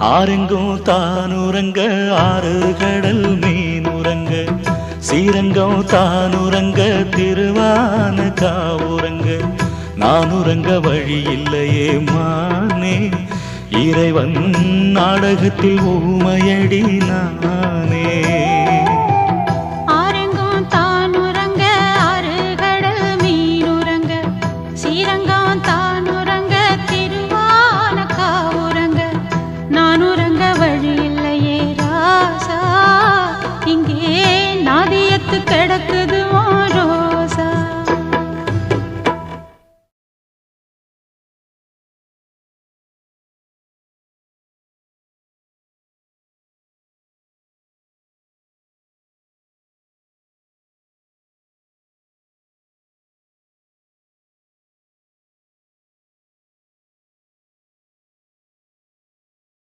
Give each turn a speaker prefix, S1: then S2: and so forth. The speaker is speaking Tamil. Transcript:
S1: ஆரெங்கும் தானுறங்க ஆறு கடல் மீனுறங்க ஸ்ரீரங்கம் தானுறங்க திருவான காவுறங்க நானுறங்க வழி இல்லையே மானே இறைவன் நாடகத்தில் ஊமையடி நானே
S2: ஆரெங்கும் தானுறங்க ஆறு கடல் மீனுறங்க ஸ்ரீரங்கம் தானுறங்க திருவான காவுறங்க நானுறங்க